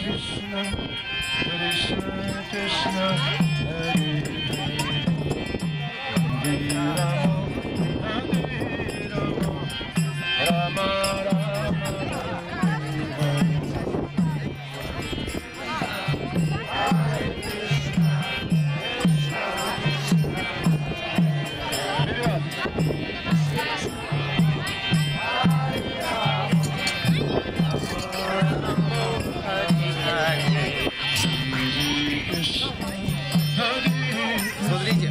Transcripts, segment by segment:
Krishna, Krishna Krishna, Hare Hare, Hare Rama, Rama Rama, Смотрите.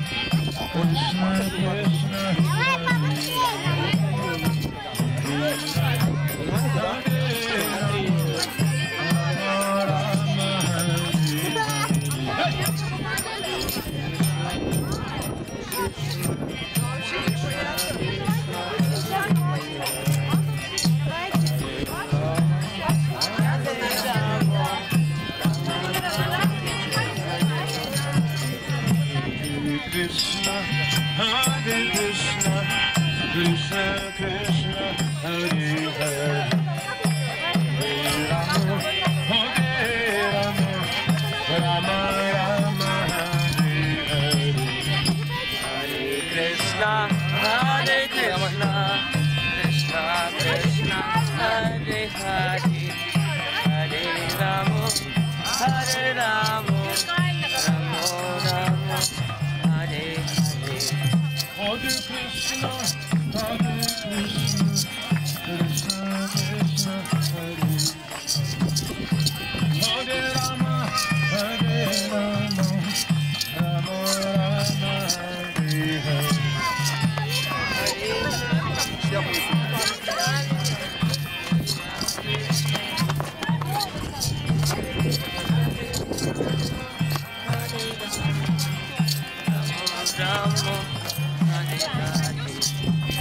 Krishna, Hare Krishna, Krishna Krishna, Hare Hare, Hare Rama, Hare Rama, Rama Rama, Hare Hare, Hare Krishna, Hare Krishna, Krishna Krishna, Hare Hare, Hare Rama, Hare Rama, Rama Rama, Hare Hare. Hare Krishna, Hare Krishna, Krishna Krishna, Hare Rama, Hare Rama, Rama Rama, Hare Hare.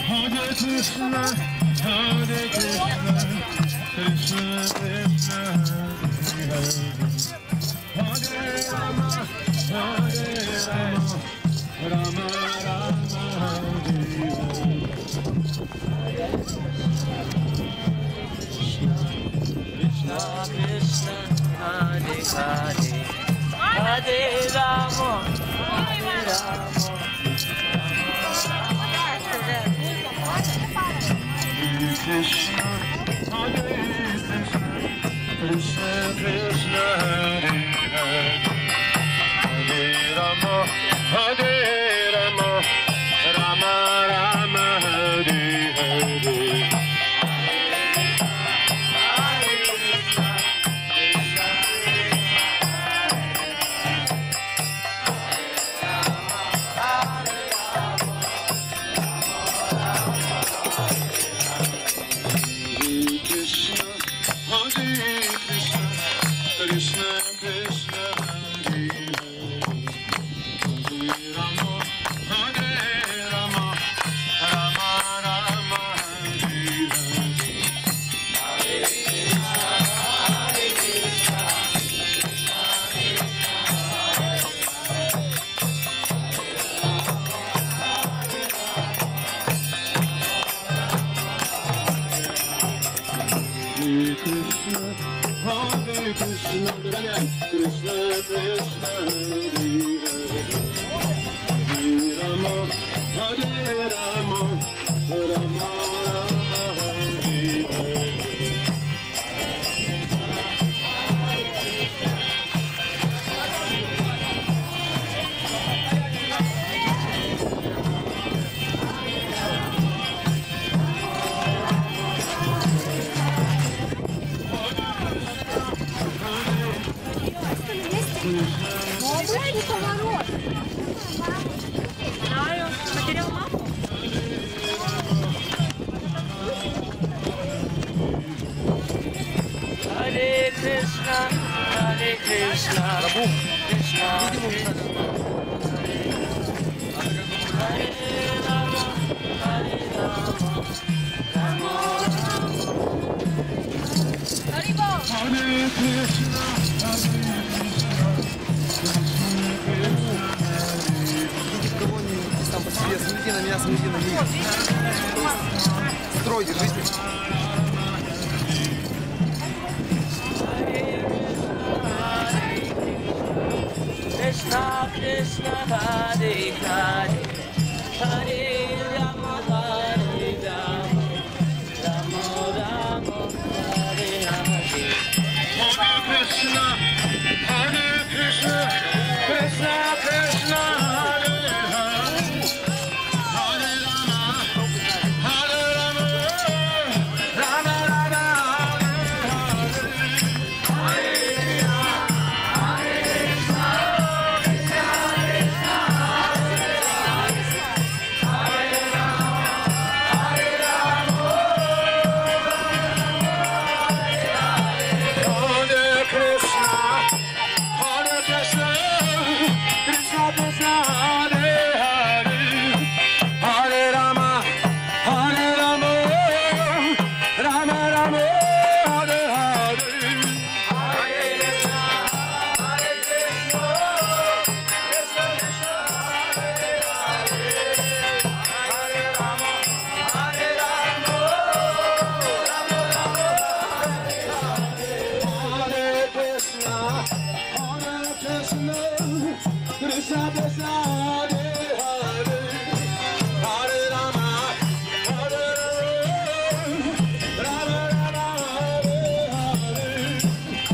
Hare Krishna, Hare Krishna, Krishna Krishna, Hare Hare, Hare Rama, Hare Rama, Rama Rama, Hare Hare. Krishna Krishna, Hare Hare, Hare Rama, Hare Rama. Krishna, Hare Krishna, Krishna Krishna, Hare Hare, Hare Rama, Hare Rama, Rama Rama, Hare Hare. Krishna Krishna, Hare Hare, Hare Rama, Hare Rama, Rama Rama, Hare Hare. Krishna, Hare Krishna, Krishna Krishna, Hare Hare, Hare Rama, Hare Rama, Rama Rama, Hare Hare. Молодой поворот. Знаю. Потерял маму? Hare Krishna, Hare Krishna, Krishna Krishna, Hare Rama, Hare Rama, Rama Rama. Hare Krishna, Hare Там по себе, смотрите на меня, смотрите на них. Строй, держите. Hare Krishna, Krishna Krishna Hare Hare Hare Rama Hare Rama Rama Rama Hare Hare Krishna, Hare Krishna, Krishna Krishna, Hare Hare, Hare Rama, Hare Rama, Rama Rama, Hare Hare Krishna, Hare Krishna, Krishna Krishna, Hare Hare, Hare Rama, Hare Rama, Rama Rama, Hare Hare. Hare Krishna, Hare Krishna, Krishna Krishna, Hare Hare, Hare Rama, Hare Rama, Rama Rama, Hare Hare.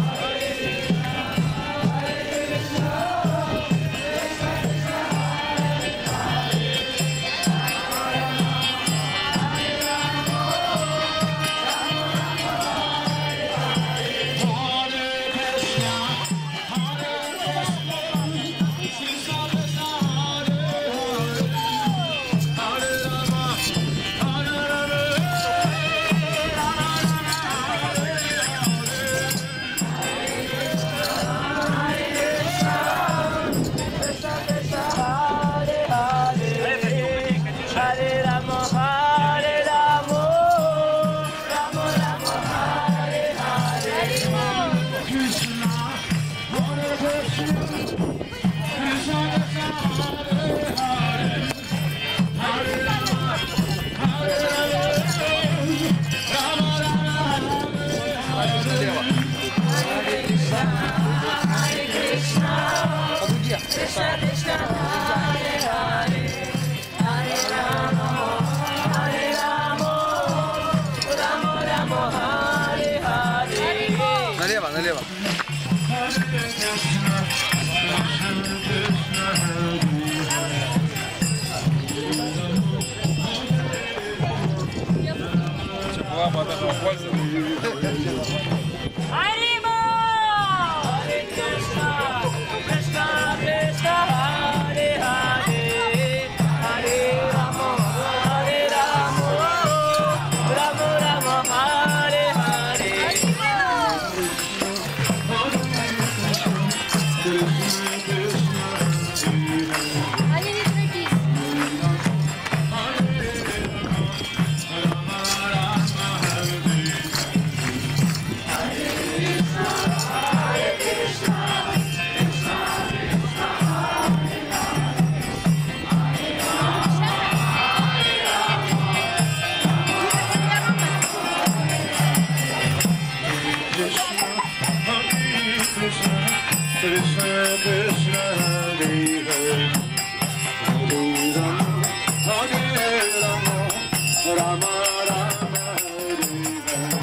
Hare Krishna, Hare Krishna, Krishna Krishna, Hare Hare, Hare Rama, Hare Rama, Rama Hare Rama Hare Rama Rama Rama Hare Hare Krishna, Hare Krishna, Krishna Krishna, Hare Hare, Hare Rama, Hare Rama, Rama Rama, Hare Hare. Krishna Krishna Hare Hare Hare Rama Hare Rama Rama Rama Hare Hare Налево, налево. Лапа даже пользоваться. Hare Krishna Krishna Krishna Hare Hare Hare Rama Hare Rama Rama Rama Hare Hare Они не трудись. Krishna Krishna, Hare Hare, Hare Rama, Hare Rama, Rama Rama, Hare Hare.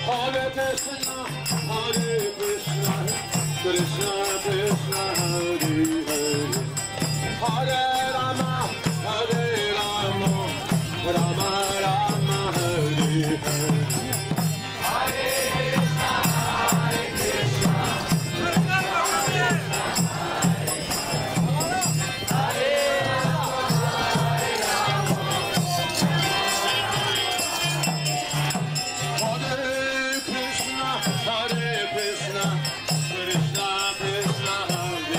Hare Krishna, Hare Krishna, Krishna Krishna, Hare Hare, Hare Rama, Hare Rama, Rama Rama, Hare Hare. Hare Krishna, Krishna Krishna, Hare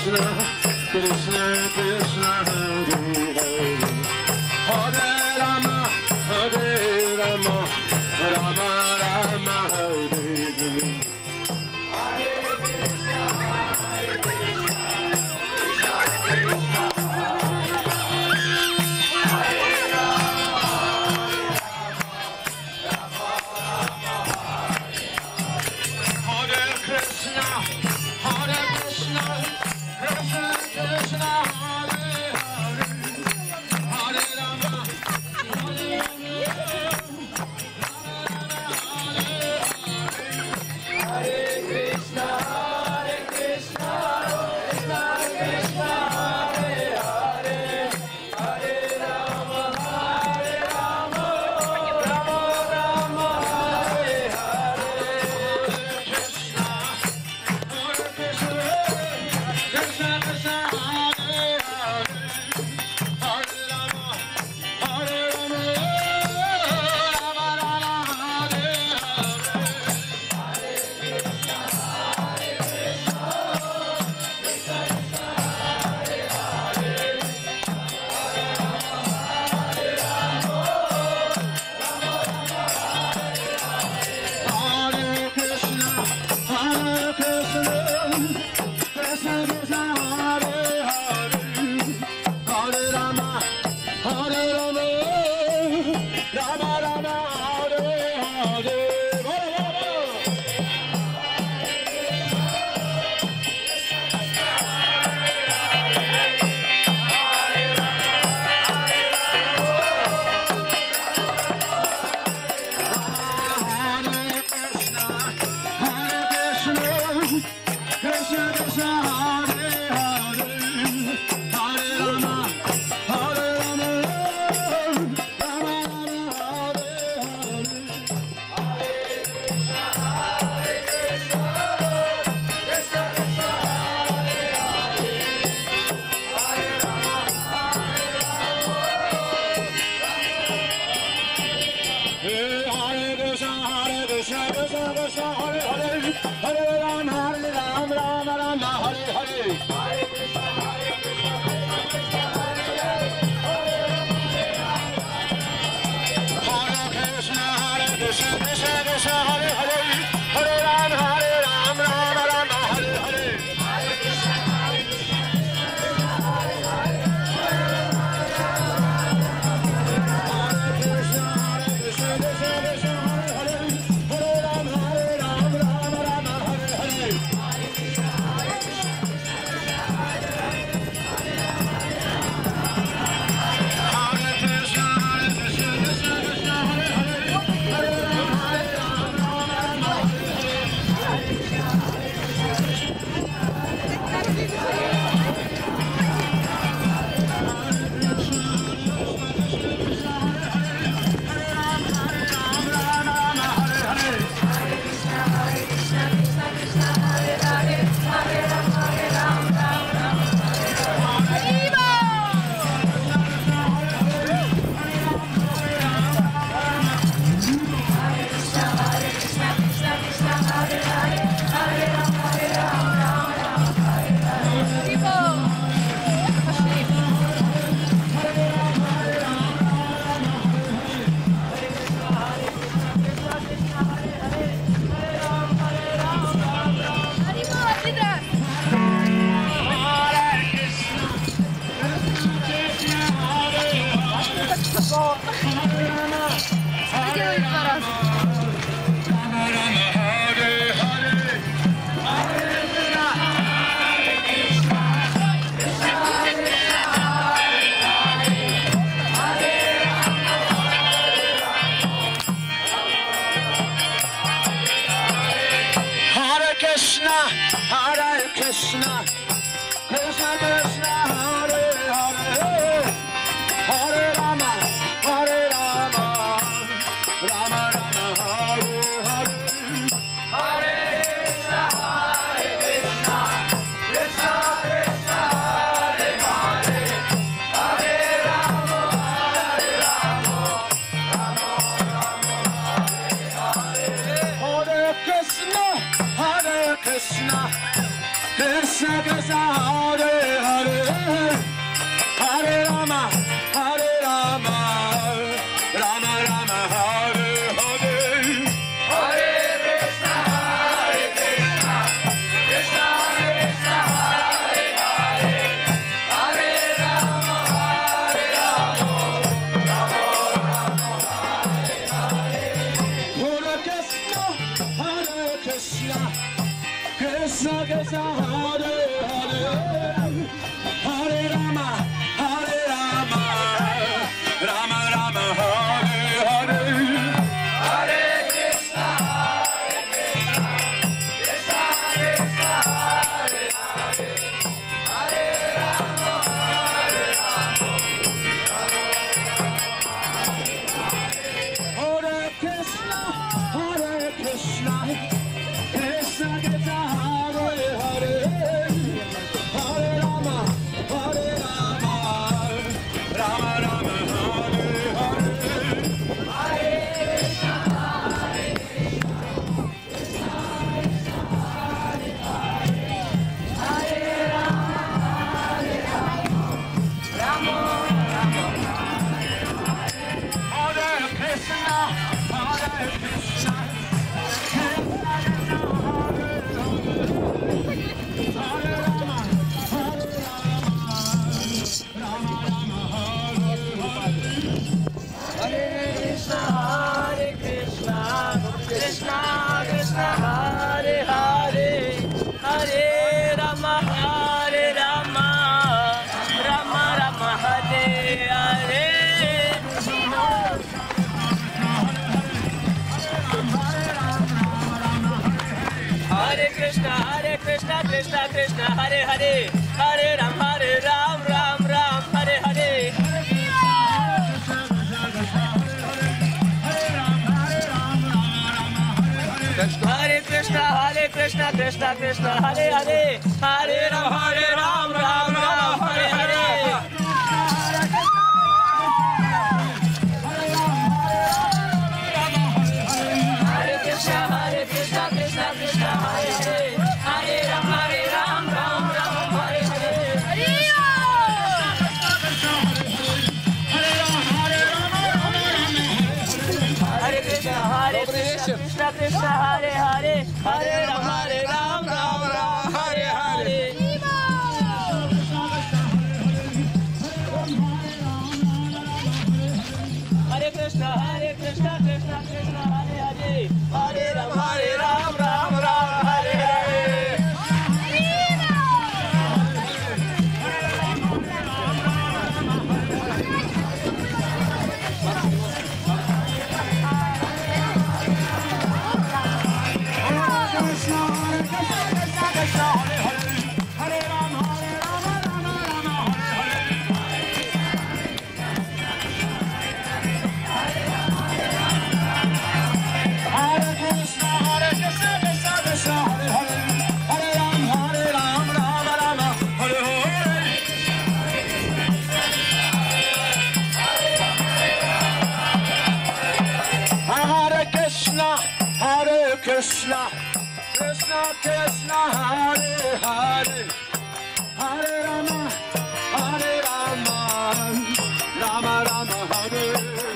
Krishna, Krishna Krishna, Hare Hare, Hare Rama, Hare Rama, Rama Rama, Hare Hare. Krishna, Krishna Krishna, Hare Krishna Krishna Krishna Hare Hare Hare Ram Ram Ram Hare Hare Hare Krishna Krishna Krishna Hare Hare Hare Ram Ram Hare Hare Hare Krishna Krishna Krishna Hare Hare Hare Ram Ram Hare Hare Hare Krishna Krishna Hare Hare Hare Ram Ram Hare Hare Hare Krishna Krishna Krishna Hare Hare Hare Ram Ram Hare Hare Krishna, Krishna Krishna, Hare Hare, Hare Rama, Rama Rama, Hare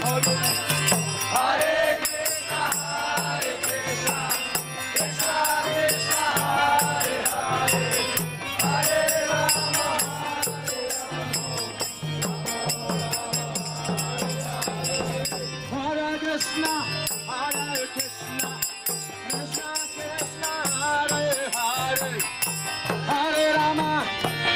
Hare, Hare Krishna, Krishna Krishna, Hare Hare, Hare Rama, Hare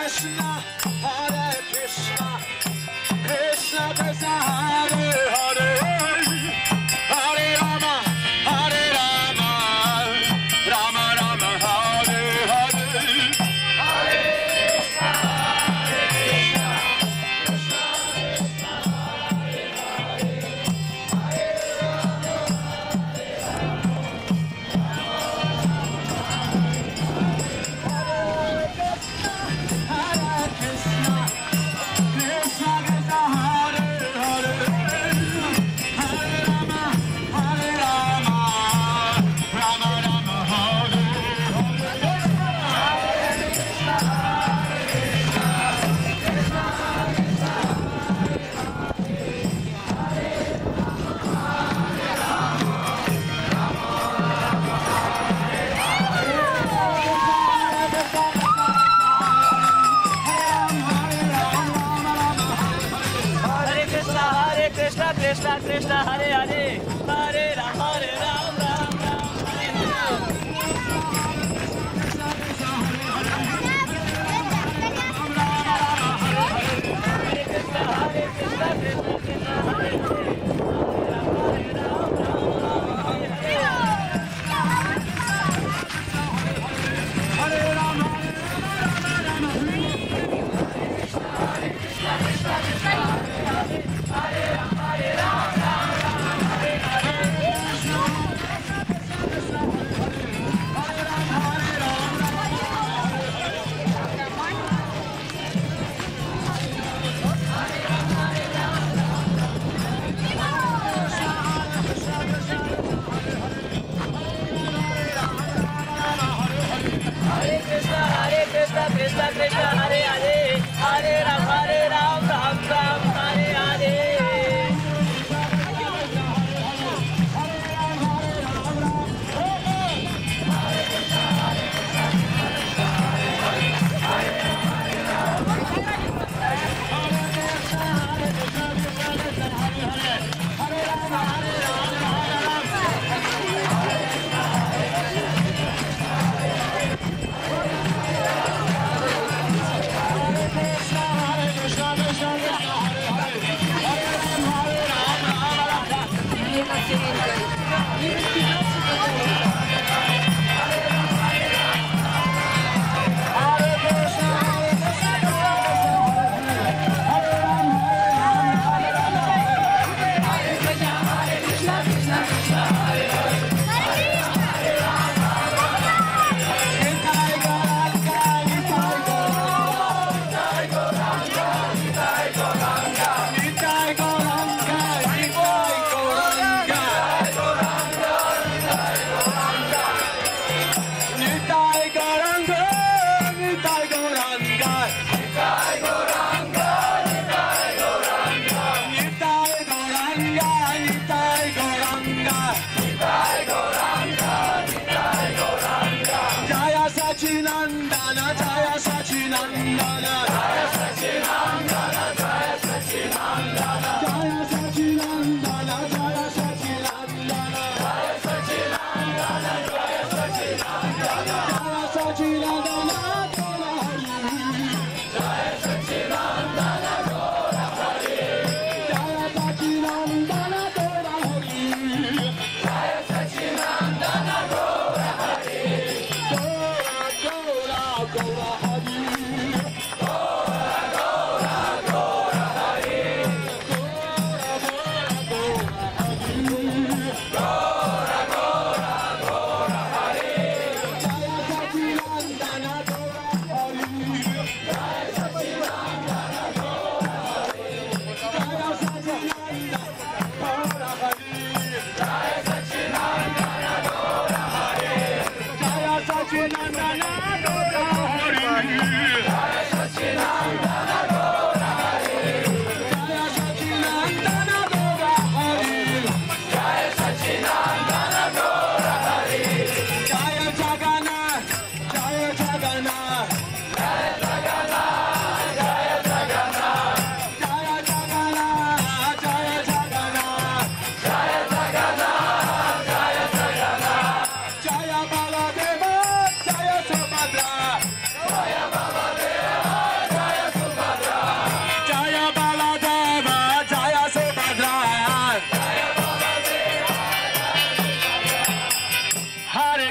Krishna, Hare Krishna. Krishna Krishna Hare Hare Hare Rama Rama Rama Rama Hare Hare Hare Krishna Krishna Krishna Hare Hare Hare Rama Krishna Hare Hare Hare Ram Ram Hare Hare Hare Krishna Krishna Hare Hare Hare Ram Ram Ram Hare Hare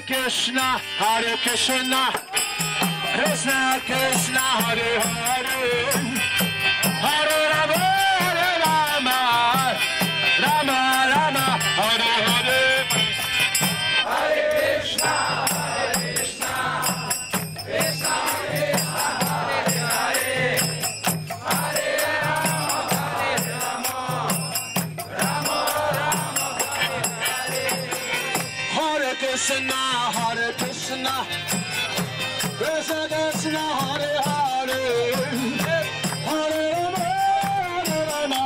Krishna, Hare Krishna, Krishna Krishna, Hare Hare, Hare Rama, Hare Rama, Rama Rama, Hare Hare, Hare Krishna, Hare Krishna, Krishna Krishna, Hare Hare, Hare Rama, Hare Rama, Rama Rama, Hare Hare, Hare Krishna. Hare Krishna, Krishna Krishna, Hare Hare, Hare Rama,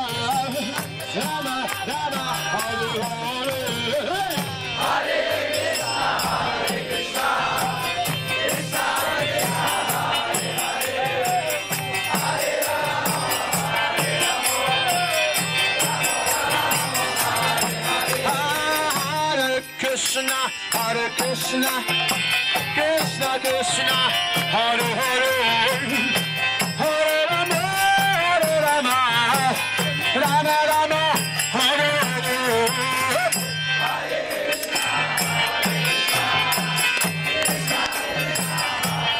Rama Rama, Hare Hare, Hare Krishna, Krishna Krishna, Hare Hare, Hare Rama, Hare Krishna. Hare Krishna, Krishna Krishna, Hare Hare, Hare Rama, Rama Rama, Hare Hare, Hare Krishna, Krishna Krishna, Hare Hare,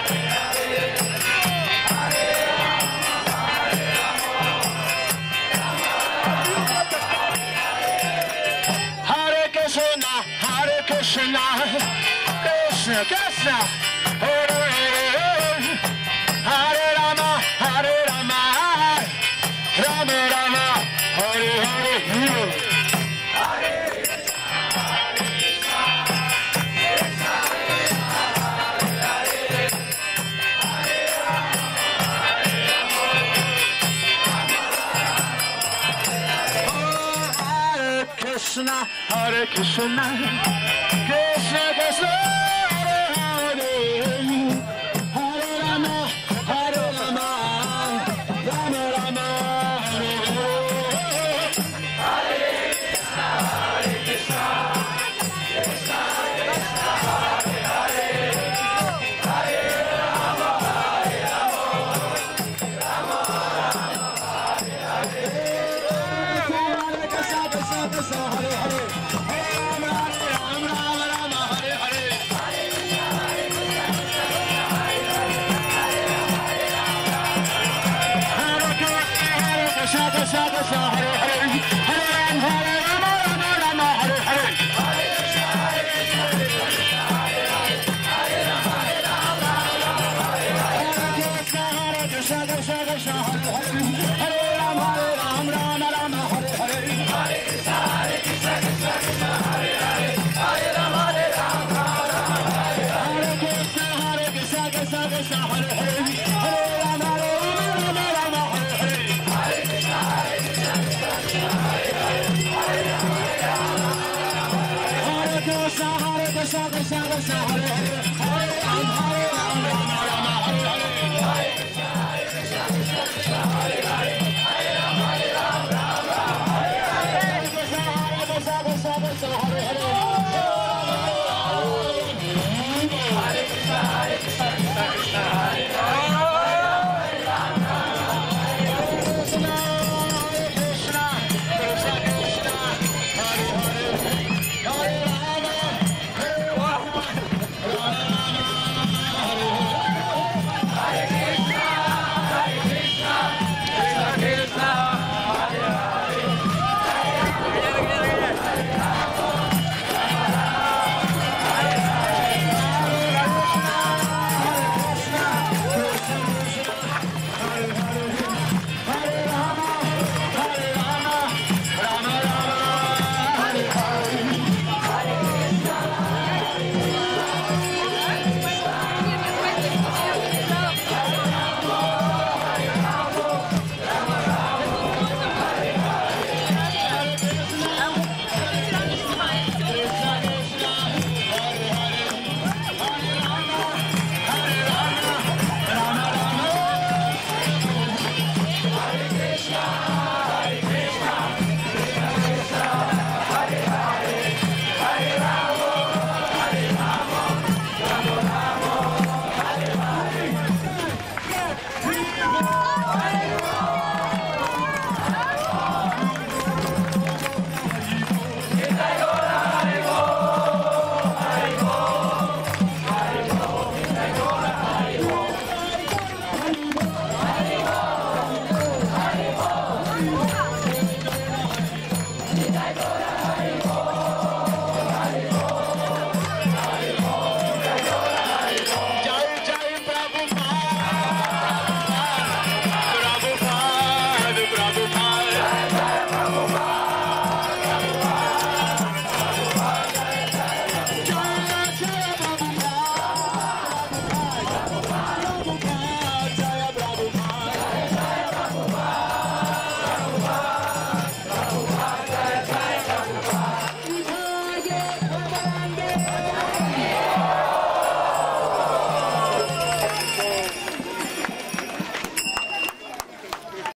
Hare Rama, Hare Krishna, Hare Krishna, Krishna Krishna, Hare Hare, Hare Rama, Rama Rama, Hare Hare, Hare Krishna, Krishna Krishna, Krishna Krishna, Hare Hare, Krishna, Krishna Krishna, Hare Hare, Hare Rama, Hare Rama, Rama Rama, Hare Hare. Hare Krishna, Hare Krishna, Krishna Krishna, Hare